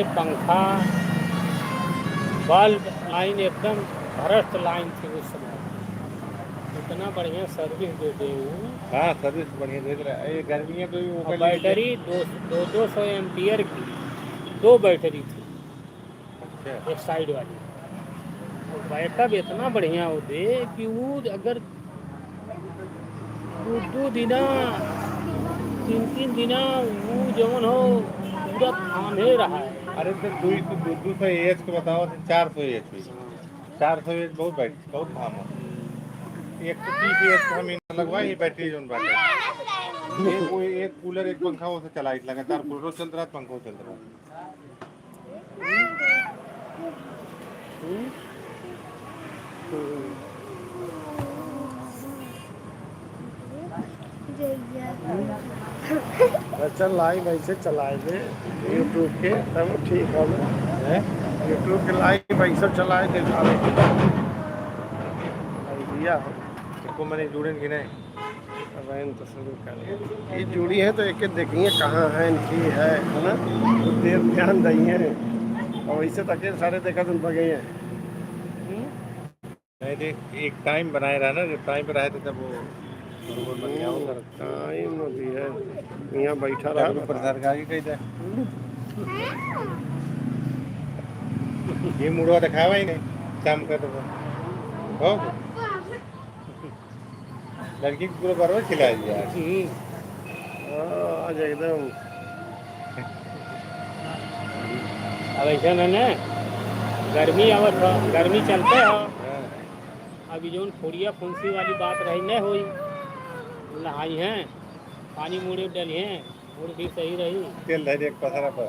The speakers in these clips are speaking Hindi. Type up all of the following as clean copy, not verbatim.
में पंखा बल्ब लाइन एकदम भ्रष्ट लाइन थी उस समय। इतना बढ़िया सर्विस देते हैं। हाँ सर्विस बढ़िया देख रहा है। ये गर्मियों पे भी वो और कर लीजिए। बैटरी 200 एम्पियर की 2 बैटरी थी अच्छा एक साइड वाली। और बैकअप इतना बढ़िया होते कि वो अगर 2 दिना 3 दिना वो जवन हो पूरा थामे रहा है। अरे तो 200 एच को बताओ तो 400 एच हुई। 400 एच बहुत बहुत काम हो। 130 एच को हम इन लगवाए ये बैटरी जोन बाटे। एक कूलर एक पंखा वो से चला लगातार कूलर चल रहा पंखा चल रहा। चल लाइव ऐसे चलाए यूट्यूब के तब ठीक हो। यूट्यूब के लाइव ऐसे चलाए देखा आइडिया हो। इसको मैंने जुड़ेंगे नहीं अब तो शुरू कर ये जुड़ी है तो एक देखिए कहाँ है इनकी है ना। तो देर ध्यान दिए और वैसे तक सारे देखा तुम बगे हैं। नहीं देख एक टाइम बनाए रहा ना जब टाइम पे रहे थे तब वो टाइम भी है यहाँ बैठा रहा सरकारी कही था। ये मुड़वा दिखावा ही नहीं शाम का तो हो लड़की को पूरा बराबर खिला दिया आज एकदम। अब ऐसा ना गर्मी आवत हो गर्मी चलते हो। अभी जो फोड़िया फुंसी वाली बात रही नहीं हुई नहाई हैं पानी मुड़े डली हैं मुड़ भी सही रही। तेल धैर्य एक पसरा पर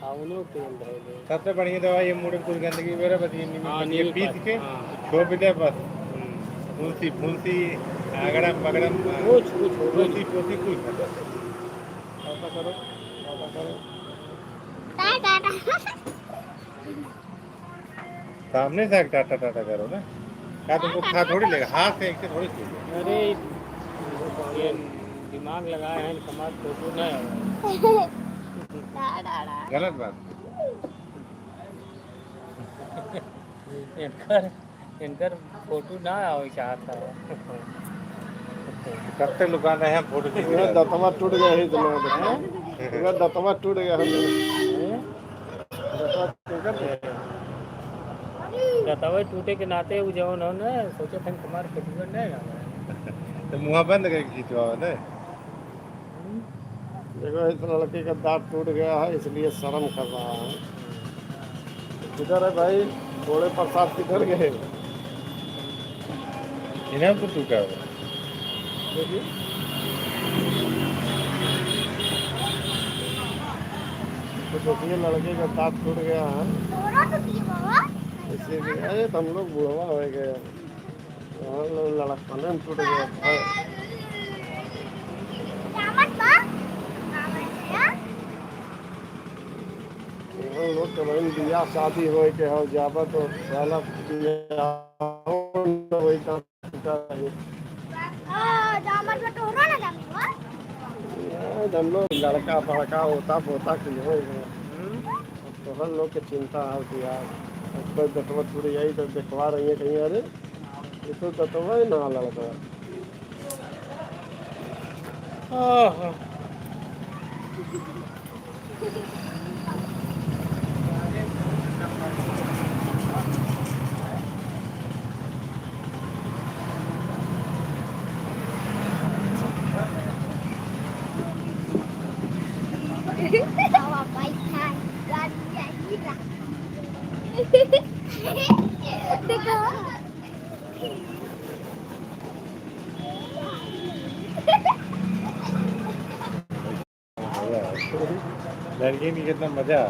खावनो तेल धैले सबसे बढ़िया दवा ये मुड़े कुछ गंदगी वगैरह बस ये पीस के छोड़ भी दे बस। फुंसी फुंसी अगड़म बगड़म कुछ पोसी पोसी कुछ ऐसा करो सामने से टाटा टाटा करो ना क्या तुमको खा थोड़ी लेगा हाथ से एक से थोड़ी चीज। अरे ये दिमाग लगाए हैं समाज फोटो नहीं गलत बात इनकर फोटो ना आओ चाहता है। कब तक लुका रहे हैं फोटो खींच के? दतवा टूट गया है दतवा टूट गया है दतवा टूटे के नाते वो जवन हो ना सोचे थे कुमार फोटो नहीं तो मुँह बंद करके खींचवा ना। देखो इस लड़के का दांत टूट गया है इसलिए शर्म कर रहा है। किधर है भाई थोड़े प्रसाद किधर गए। इनाम तो टूटा हुआ तो देखिए लड़के का दांत टूट गया है इसीलिए। अरे तो हम लोग बुढ़वा हो गए लड़का में टूट गया। लोग तो भाई बियाह शादी हो के हो जाबा तो साला हम लोग लड़का फड़का होता पोता के हो तो हर लोग के चिंता है कि यार दतवा टूट जाई तो देखवा रही है कहीं। अरे ये तो दतवा ही ना लड़का। लड़की की कितना मजा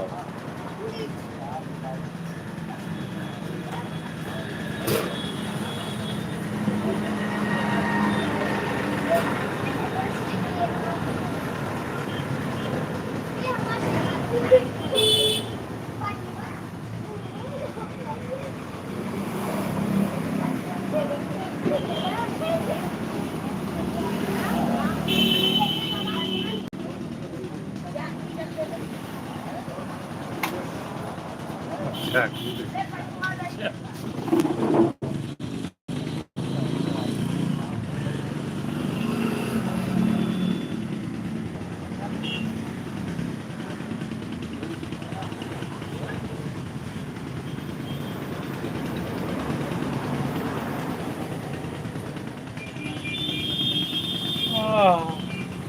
ठीक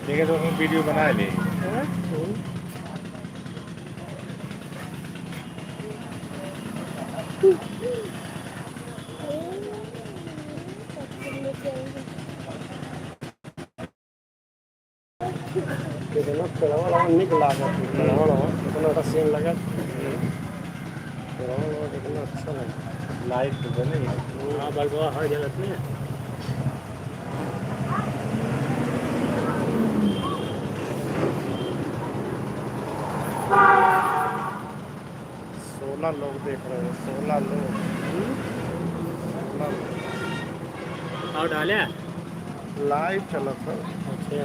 है, तो हम वीडियो बना ले। कितना पेड़वा निकला कितना सीन लगा, पेड़वा कितना अच्छा लगा। लाइट तो बने हाँ बलबा हर जगह में। सोलह लोग देख रहे हैं, 16 लोग। और डाले लाइव चला था। अच्छा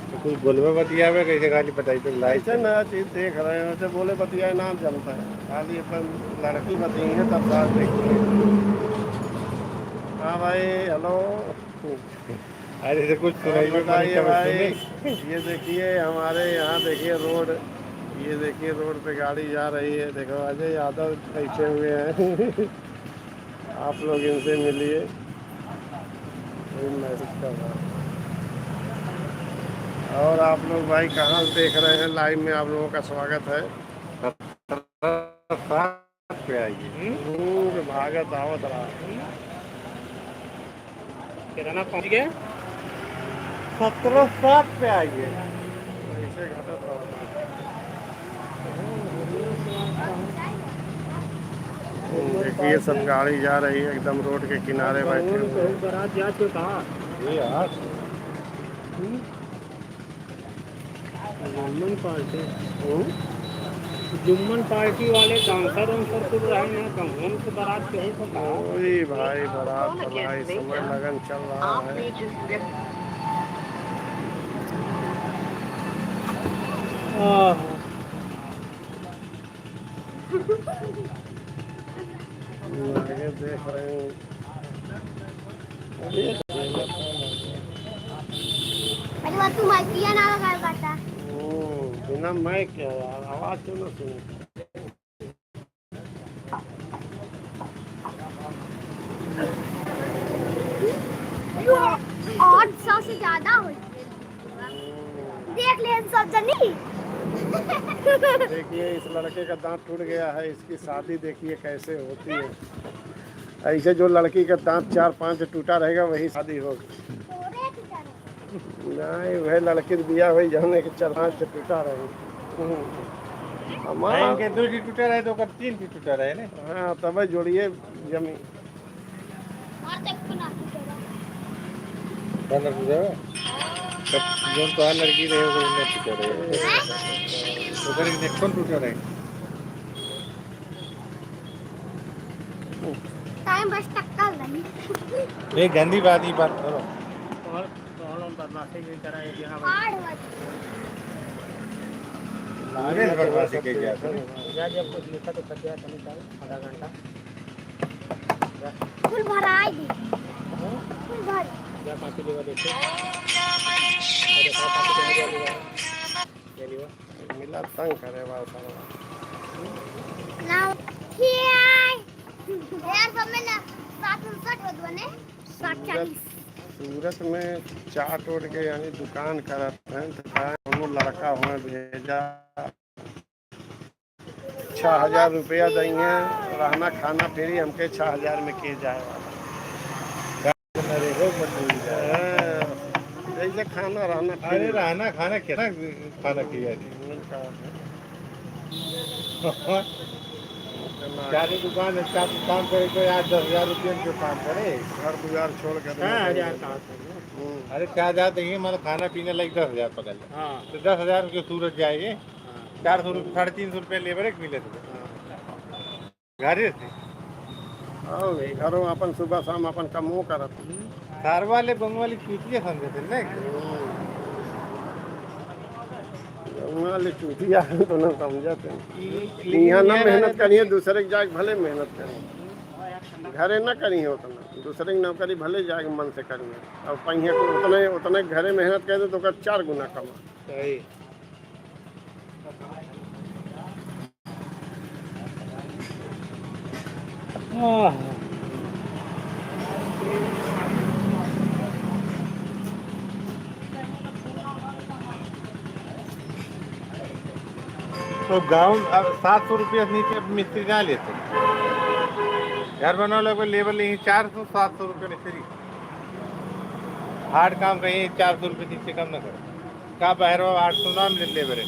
तो कुछ बोलवे बतियावे कैसे खाली बताई तो लाइट ऐसे नया चीज देख रहे हैं, वैसे बोले बतिया नाम जमता है, खाली अपन लड़की बतिएंगे तब बात देखेंगे। हाँ भाई हेलो, अरे से कुछ सुनाई में बताइए भाई। ये देखिए हमारे यहाँ देखिए रोड, ये देखिए रोड पे गाड़ी जा रही है, देखो अजय यादव बैठे हुए हैं। आप लोग इनसे मिलिए, मैसेज कर रहा है। और आप लोग भाई कहाँ से देख रहे हैं लाइव में, आप लोगों का स्वागत है। 17 पे आइए। भागत आवत रहा। कितना पहुँच गए? 17 पे आइए। ऐसे घटत रहा। देखिए सब गाड़ी जा रही है, एकदम रोड के किनारे बैठे हुए हैं। बारात जा के कहा ये यार जुम्मन पार्टी जुम्मन पार्टी वाले डांसर वांसर तो रहे हैं, कौन से बारात के है तो कहा। ओए भाई बारात भाई समय लगन चल रहा है। आगे देख रहे हैं। अरे वो तू माइकिया ना लगा करता। बिना मैं क्या यार, आवाज क्यों ना सुने। और 100 से ज्यादा हो देख ले सब जनी। देखिए इस लड़के का दांत टूट गया है, इसकी शादी देखिए कैसे होती है। ऐसे जो लड़की का दांत 4-5 टूटा रहेगा वही शादी होगी। नहीं वह लड़की बिया हुई जाने के 4-5 टूटा रहे। हमारा इनके 2 टी टूटा रहे तो कर 3 टी टूटा रहे ना। हाँ तब जोड़िए जमी। बंद हो जाए जोन तो लड़की रहे वो नहीं टूटा रहे तो कर एक कौन टूटा रहे। टाइम बस टक्कर नहीं। एक गंदी बात ही बात करो। और बदमाशी भी करा है यहाँ 8 बजे लागे बर्बादी के गया था। या जब कुछ लिखा तो कर दिया कमी चाहे आधा घंटा फुल भराई दी फुल भर या काफी लेवा देखो अरे काफी लेवा ले लियो मिला तंग करे बात सारा। ना यार सब में ना 759 बने 740। सूरत में चाट ओट के यानी दुकान करत हैं, दुकान वो लड़का हुआ भेजा 6000 रुपया देंगे, रहना खाना फ्री, हमके 6000 में के जाएगा। जैसे खाना रहना अरे रहना खाना कितना खाना किया चारी दुकान है, चार काम करे तो यार 10,000 रुपये में काम करे। घर दुआर छोड़ कर 10,000 कहाँ से? अरे क्या जाते हैं मतलब खाना पीने लगे 10,000 पकड़ ले हाँ तो 10,000 के सूरत जाएंगे। 400 रुपये 350 रुपये लेबर एक मिले थे घर से घरों अपन सुबह शाम अपन कमो करत। सार वाले बंग वाली चूतिया समझे थे ना। ले चूतिया है तो ना समझते लेकिन यहाँ ना ये मेहनत रहता करिए दूसरे के जाके भले मेहनत करिए घरे ना करिए उतना दूसरे की नौकरी भले जाके मन से करिए और पहिए को उतने उतने घरे मेहनत करे तो ओकर 4 गुना कमा सही तो गाँव अब 700 रुपया से नीचे मिस्त्री ना लेते घर बनाने वाले को लेबर लेंगे 400-700 रुपये मिस्त्री हार्ड काम कहीं 400 रुपये नीचे कम ना करो का बाहर 800 ना मिले लेबर है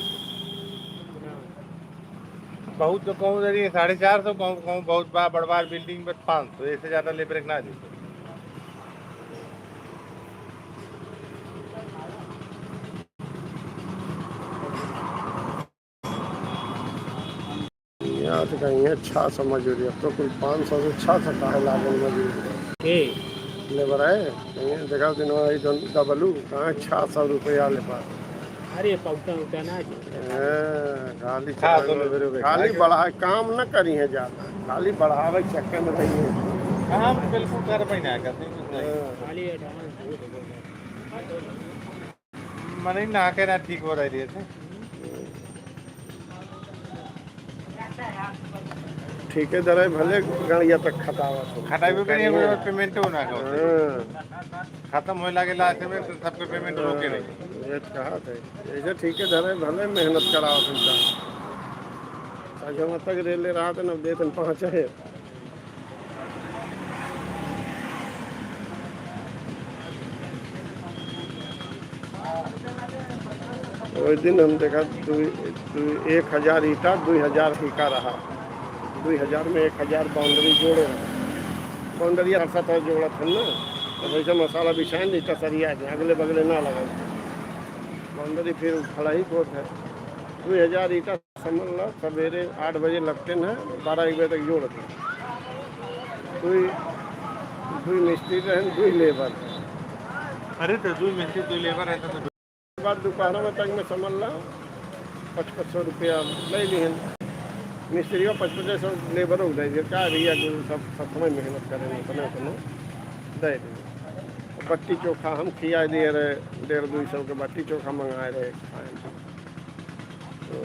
बहुत तो कहूँ 450 कहूँ बहुत बड़बार बिल्डिंग में 500 इससे ज़्यादा लेबर ना देते यहाँ तो कहीं 600 मजदूरी अब तो कुल 500 से 600 का है लागल मजदूरी ए लेबर है कहीं देखा दिन डबलू कहाँ 600 रुपया ले पास अरे पौटा उटा ना खाली हाँ, तो लेबर हो गए। खाली बढ़ा काम न करी है ज्यादा खाली बढ़ावे के चक्कर में रही है हम बिल्कुल घर पर ना करते हैं कुछ नहीं खाली एडवांस बहुत हो गया मन ही ना के ना ठीक हो रही है ठेकेदार है भले गड़िया पे खटावत हो खटाई भी करिए पेमेंट होना का हाँ, खत्म होने लगे लास्ट में तो सबके पेमेंट रोके नहीं रेट कहा थे ऐसे ठेकेदार है भले मेहनत कराओ तुमका सजमा तक रेले रहा था न वेतन 5 है उस दिन हम देखा 1000 ईटा 2000 ईटा रहा 2000 में 1000 बाउंड्री जोड़े बाउंड्री 7 जोड़ा था ना तो वैसे मसाला बिछाएं ईटा सरिया के अगले बगले ना लगा बाउंड्री फिर खड़ा ही कोट है 2000 ईटा समझ लो सवेरे 8 बजे लगते हैं 12-1 बजे तक जोड़ते दुई मिस्त्री रहे 2 लेबर अरे तो 2 मिस्त्री 2 लेबर रहता तो बाद दोपहर में तक में समझ ला 500 रुपया ले लिए मिस्त्री का 500 लेबर हो जाए क्या भैया सब समय मेहनत करें उतना दे दिए बट्टी चोखा हम खिया दिए रहे 150-200 के बट्टी चोखा मंगाए रहे खाए तो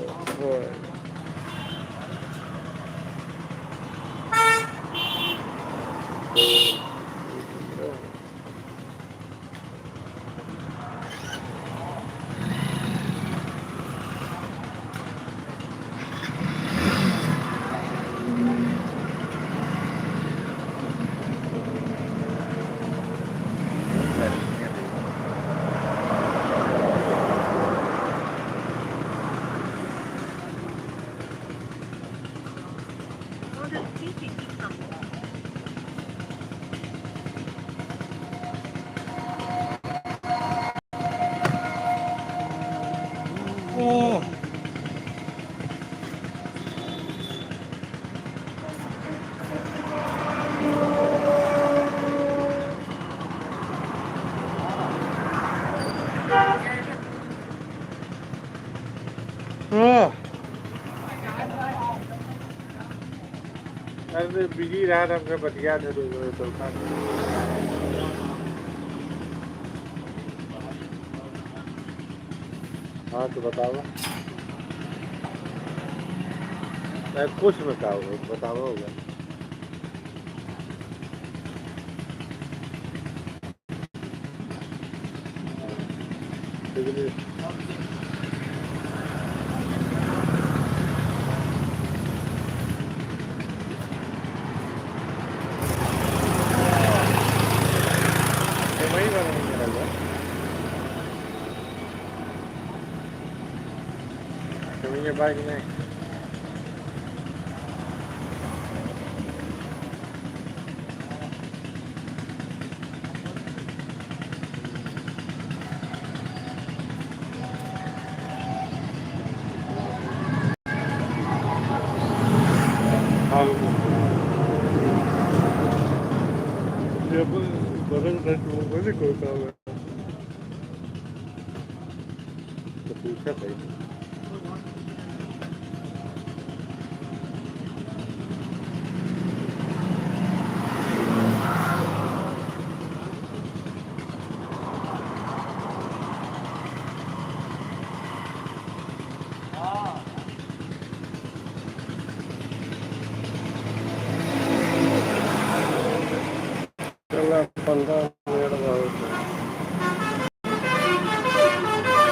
अरे बिजी रहा था हमका बतिया था तो हाँ तो बताओ कुछ बताओ होगा वही बनाएंगे ये बाइक में तो पूछा था होगा।